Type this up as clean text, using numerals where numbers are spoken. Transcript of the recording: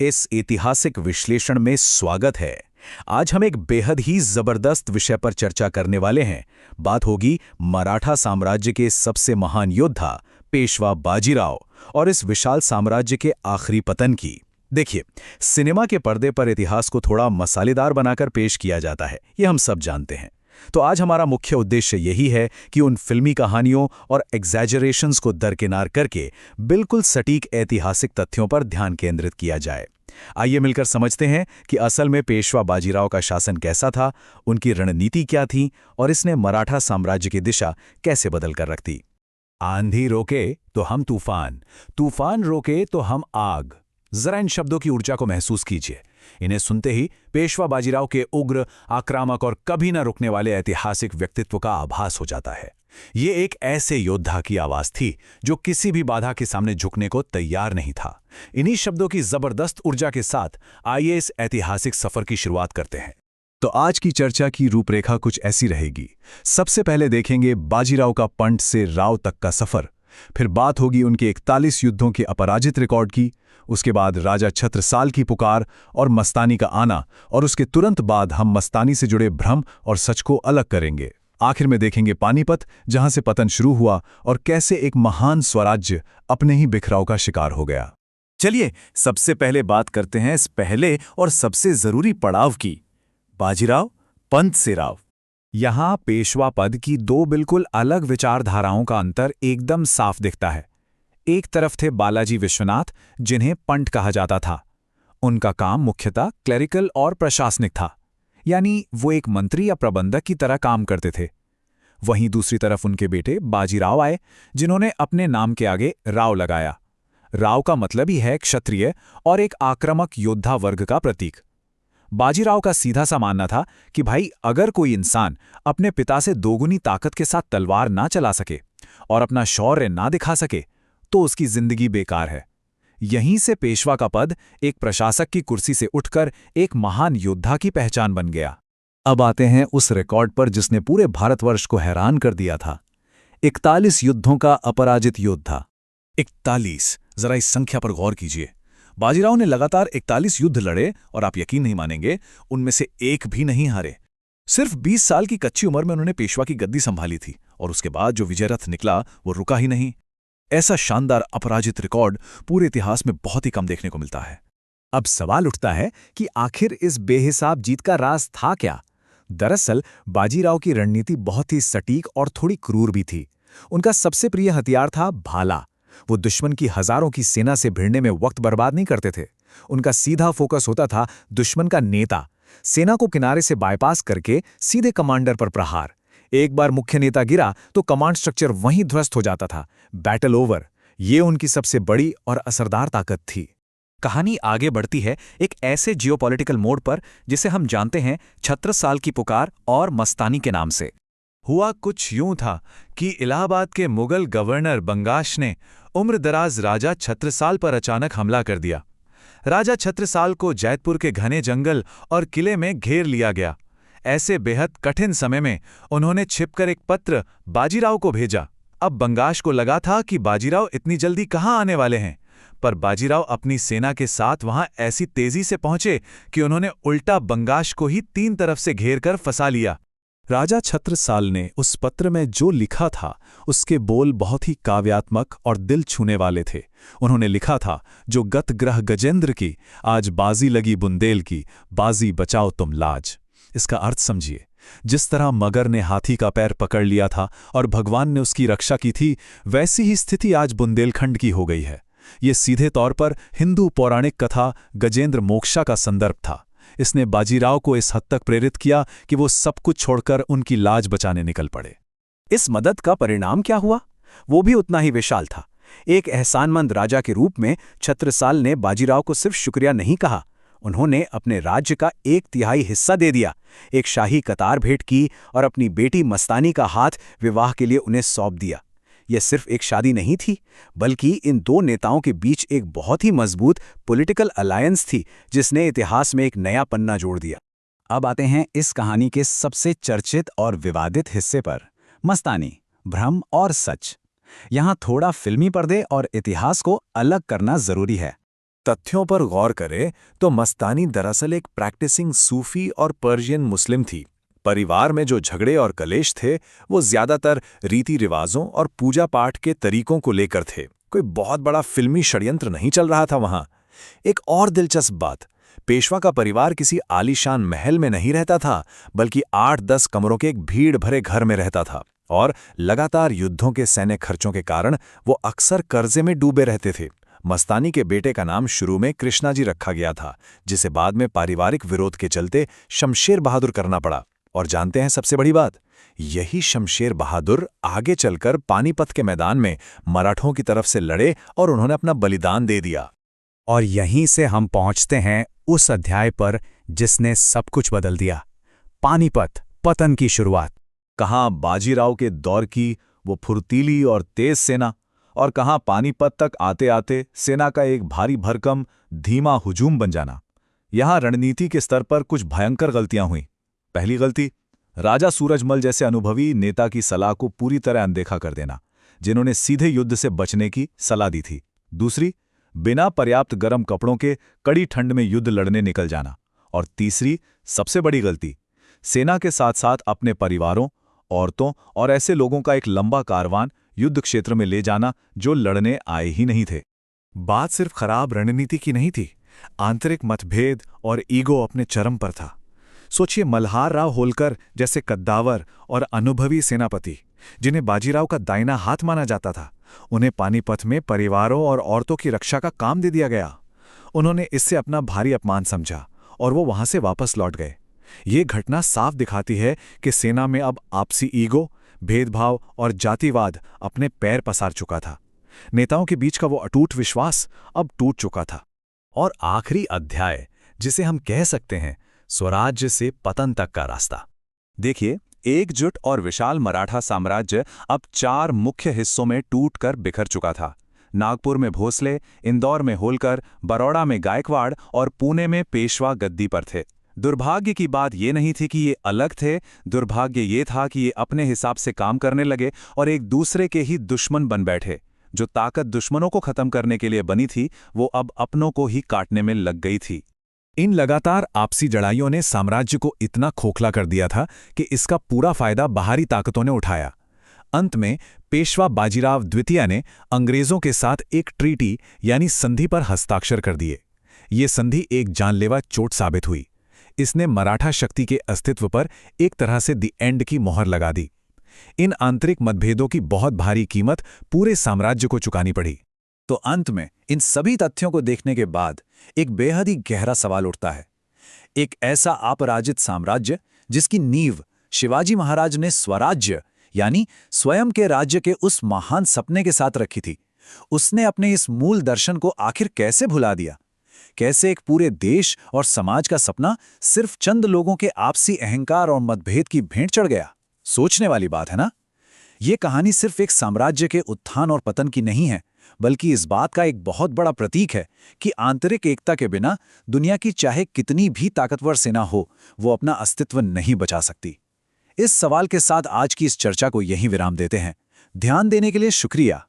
इस ऐतिहासिक विश्लेषण में स्वागत है। आज हम एक बेहद ही जबरदस्त विषय पर चर्चा करने वाले हैं। बात होगी मराठा साम्राज्य के सबसे महान योद्धा पेशवा बाजीराव और इस विशाल साम्राज्य के आखिरी पतन की। देखिए, सिनेमा के पर्दे पर इतिहास को थोड़ा मसालेदार बनाकर पेश किया जाता है, ये हम सब जानते हैं। तो आज हमारा मुख्य उद्देश्य यही है कि उन फिल्मी कहानियों और एग्जैजरेशंस को दरकिनार करके बिल्कुल सटीक ऐतिहासिक तथ्यों पर ध्यान केंद्रित किया जाए। आइए मिलकर समझते हैं कि असल में पेशवा बाजीराव का शासन कैसा था, उनकी रणनीति क्या थी और इसने मराठा साम्राज्य की दिशा कैसे बदल कर रख दी। आंधी रोके तो हम तूफान, तूफान रोके तो हम आग। जरा इन शब्दों की ऊर्जा को महसूस कीजिए। इन्हें सुनते ही पेशवा बाजीराव के उग्र, आक्रामक और कभी न रुकने वाले ऐतिहासिक व्यक्तित्व का आभास हो जाता है। ये एक ऐसे योद्धा की आवाज थी जो किसी भी बाधा के सामने झुकने को तैयार नहीं था। इन्हीं शब्दों की जबरदस्त ऊर्जा के साथ आइए इस ऐतिहासिक सफर की शुरुआत करते हैं। तो आज की चर्चा की रूपरेखा कुछ ऐसी रहेगी। सबसे पहले देखेंगे बाजीराव का पंत से राव तक का सफर। फिर बात होगी उनके 41 युद्धों के अपराजित रिकॉर्ड की। उसके बाद राजा छत्रसाल की पुकार और मस्तानी का आना, और उसके तुरंत बाद हम मस्तानी से जुड़े भ्रम और सच को अलग करेंगे। आखिर में देखेंगे पानीपत, जहां से पतन शुरू हुआ और कैसे एक महान स्वराज्य अपने ही बिखराव का शिकार हो गया। चलिए सबसे पहले बात करते हैं इस पहले और सबसे जरूरी पड़ाव की, बाजीराव पंत से राव। यहां पेशवा पद की दो बिल्कुल अलग विचारधाराओं का अंतर एकदम साफ दिखता है। एक तरफ थे बालाजी विश्वनाथ, जिन्हें पंत कहा जाता था। उनका काम मुख्यतः क्लेरिकल और प्रशासनिक था, यानी वो एक मंत्री या प्रबंधक की तरह काम करते थे। वहीं दूसरी तरफ उनके बेटे बाजीराव आए, जिन्होंने अपने नाम के आगे राव लगाया। राव का मतलब ही है क्षत्रिय और एक आक्रामक योद्धा वर्ग का प्रतीक। बाजीराव का सीधा सा मानना था कि भाई, अगर कोई इंसान अपने पिता से दोगुनी ताकत के साथ तलवार ना चला सके और अपना शौर्य ना दिखा सके तो उसकी जिंदगी बेकार है। यहीं से पेशवा का पद एक प्रशासक की कुर्सी से उठकर एक महान योद्धा की पहचान बन गया। अब आते हैं उस रिकॉर्ड पर जिसने पूरे भारतवर्ष को हैरान कर दिया था। 41 युद्धों का अपराजित योद्धा। 41, जरा इस संख्या पर गौर कीजिए। बाजीराव ने लगातार 41 युद्ध लड़े और आप यकीन नहीं मानेंगे, उनमें से एक भी नहीं हारे। सिर्फ 20 साल की कच्ची उम्र में उन्होंने पेशवा की गद्दी संभाली थी, और उसके बाद जो विजय रथ निकला वो रुका ही नहीं। ऐसा शानदार अपराजित रिकॉर्ड पूरे इतिहास में बहुत ही कम देखने को मिलता है। अब सवाल उठता है कि आखिर इस बेहिसाब जीत का राज था क्या? दरअसल बाजीराव की रणनीति बहुत ही सटीक और थोड़ी क्रूर भी थी। उनका सबसे प्रिय हथियार था भाला। वो दुश्मन की हजारों की सेना से भिड़ने में वक्त बर्बाद नहीं करते थे। उनका सीधा फोकस होता था दुश्मन का नेता। सेना को किनारे से बाईपास करके सीधे कमांडर पर प्रहार। एक बार मुख्य नेता गिरा तो कमांड स्ट्रक्चर वहीं ध्वस्त हो जाता था। Battle over. ये उनकी सबसे बड़ी और असरदार ताकत थी। कहानी आगे बढ़ती है एक ऐसे जियोपॉलिटिकल मोड़ पर जिसे हम जानते हैं छत्रसाल की पुकार और मस्तानी के नाम से। हुआ कुछ यूं था कि इलाहाबाद के मुगल गवर्नर बंगाश ने उम्रदराज राजा छत्रसाल पर अचानक हमला कर दिया। राजा छत्रसाल को जैतपुर के घने जंगल और किले में घेर लिया गया। ऐसे बेहद कठिन समय में उन्होंने छिपकर एक पत्र बाजीराव को भेजा। अब बंगाश को लगा था कि बाजीराव इतनी जल्दी कहाँ आने वाले हैं, पर बाजीराव अपनी सेना के साथ वहां ऐसी तेजी से पहुंचे कि उन्होंने उल्टा बंगाश को ही 3 तरफ से घेर कर फंसा लिया। राजा छत्रसाल ने उस पत्र में जो लिखा था उसके बोल बहुत ही काव्यात्मक और दिल छूने वाले थे। उन्होंने लिखा था, जो गत ग्रह गजेंद्र की, आज बाजी लगी बुंदेल की, बाजी बचाओ तुम लाज। इसका अर्थ समझिए। जिस तरह मगर ने हाथी का पैर पकड़ लिया था और भगवान ने उसकी रक्षा की थी, वैसी ही स्थिति आज बुंदेलखंड की हो गई है। ये सीधे तौर पर हिंदू पौराणिक कथा गजेंद्र मोक्षा का संदर्भ था। इसने बाजीराव को इस हद तक प्रेरित किया कि वो सब कुछ छोड़कर उनकी लाज बचाने निकल पड़े। इस मदद का परिणाम क्या हुआ? वो भी उतना ही विशाल था। एक एहसानमंद राजा के रूप में छत्रसाल ने बाजीराव को सिर्फ शुक्रिया नहीं कहा, उन्होंने अपने राज्य का 1/3 हिस्सा दे दिया, एक शाही कतार भेंट की और अपनी बेटी मस्तानी का हाथ विवाह के लिए उन्हें सौंप दिया। यह सिर्फ एक शादी नहीं थी, बल्कि इन दो नेताओं के बीच एक बहुत ही मजबूत पॉलिटिकल अलायंस थी, जिसने इतिहास में एक नया पन्ना जोड़ दिया। अब आते हैं इस कहानी के सबसे चर्चित और विवादित हिस्से पर, मस्तानी, भ्रम और सच। यहाँ थोड़ा फिल्मी पर्दे और इतिहास को अलग करना जरूरी है। तथ्यों पर गौर करें तो मस्तानी दरअसल एक प्रैक्टिसिंग सूफी और पर्शियन मुस्लिम थी। परिवार में जो झगड़े और कलेश थे वो ज्यादातर रीति रिवाजों और पूजा पाठ के तरीकों को लेकर थे। कोई बहुत बड़ा फिल्मी षड्यंत्र नहीं चल रहा था वहां। एक और दिलचस्प बात, पेशवा का परिवार किसी आलीशान महल में नहीं रहता था, बल्कि 8-10 कमरों के एक भीड़ भरे घर में रहता था। और लगातार युद्धों के सैन्य खर्चों के कारण वो अक्सर कर्जे में डूबे रहते थे। मस्तानी के बेटे का नाम शुरू में कृष्णा जी रखा गया था, जिसे बाद में पारिवारिक विरोध के चलते शमशेर बहादुर करना पड़ा। और जानते हैं सबसे बड़ी बात, यही शमशेर बहादुर आगे चलकर पानीपत के मैदान में मराठों की तरफ से लड़े और उन्होंने अपना बलिदान दे दिया। और यहीं से हम पहुंचते हैं उस अध्याय पर जिसने सब कुछ बदल दिया, पानीपत पतन की शुरुआत। कहाँ बाजीराव के दौर की वो फुर्तीली और तेज सेना, और कहाँ पानीपत तक आते आते सेना का एक भारी भरकम धीमा हुजूम बन जाना। यहाँ रणनीति के स्तर पर कुछ भयंकर गलतियां हुई। पहली गलती, राजा सूरजमल जैसे अनुभवी नेता की सलाह को पूरी तरह अनदेखा कर देना, जिन्होंने सीधे युद्ध से बचने की सलाह दी थी। दूसरी, बिना पर्याप्त गर्म कपड़ों के कड़ी ठंड में युद्ध लड़ने निकल जाना। और तीसरी, सबसे बड़ी गलती, सेना के साथ साथ अपने परिवारों, औरतों और ऐसे लोगों का एक लंबा कारवान युद्ध क्षेत्र में ले जाना जो लड़ने आए ही नहीं थे। बात सिर्फ खराब रणनीति की नहीं थी, आंतरिक मतभेद और ईगो अपने चरम पर था। सोचिए, मल्हार राव होलकर जैसे कद्दावर और अनुभवी सेनापति, जिन्हें बाजीराव का दाहिना हाथ माना जाता था, उन्हें पानीपत में परिवारों और औरतों की रक्षा का काम दे दिया गया। उन्होंने इससे अपना भारी अपमान समझा और वो वहां से वापस लौट गए। ये घटना साफ दिखाती है कि सेना में अब आपसी ईगो, भेदभाव और जातिवाद अपने पैर पसार चुका था। नेताओं के बीच का वो अटूट विश्वास अब टूट चुका था। और आखिरी अध्याय, जिसे हम कह सकते हैं स्वराज्य से पतन तक का रास्ता। देखिए, एकजुट और विशाल मराठा साम्राज्य अब 4 मुख्य हिस्सों में टूटकर बिखर चुका था। नागपुर में भोसले, इंदौर में होलकर, बड़ौदा में गायकवाड़ और पुणे में पेशवा गद्दी पर थे। दुर्भाग्य की बात ये नहीं थी कि ये अलग थे, दुर्भाग्य ये था कि ये अपने हिसाब से काम करने लगे और एक दूसरे के ही दुश्मन बन बैठे। जो ताकत दुश्मनों को खत्म करने के लिए बनी थी, वो अब अपनों को ही काटने में लग गई थी। इन लगातार आपसी लड़ाइयों ने साम्राज्य को इतना खोखला कर दिया था कि इसका पूरा फायदा बाहरी ताकतों ने उठाया। अंत में पेशवा बाजीराव द्वितीय ने अंग्रेजों के साथ एक ट्रीटी यानी संधि पर हस्ताक्षर कर दिए। ये संधि एक जानलेवा चोट साबित हुई। इसने मराठा शक्ति के अस्तित्व पर एक तरह से दी एंड की मोहर लगा दी। इन आंतरिक मतभेदों की बहुत भारी कीमत पूरे साम्राज्य को चुकानी पड़ी। तो अंत में इन सभी तथ्यों को देखने के बाद एक बेहद ही गहरा सवाल उठता है। एक ऐसा अपराजित साम्राज्य जिसकी नींव शिवाजी महाराज ने स्वराज्य यानी स्वयं के राज्य के उस महान सपने के साथ रखी थी, उसने अपने इस मूल दर्शन को आखिर कैसे भुला दिया? कैसे एक पूरे देश और समाज का सपना सिर्फ चंद लोगों के आपसी अहंकार और मतभेद की भेंट चढ़ गया? सोचने वाली बात है ना? ये कहानी सिर्फ एक साम्राज्य के उत्थान और पतन की नहीं है, बल्कि इस बात का एक बहुत बड़ा प्रतीक है कि आंतरिक एकता के बिना दुनिया की चाहे कितनी भी ताकतवर सेना हो, वो अपना अस्तित्व नहीं बचा सकती। इस सवाल के साथ आज की इस चर्चा को यहीं विराम देते हैं। ध्यान देने के लिए शुक्रिया।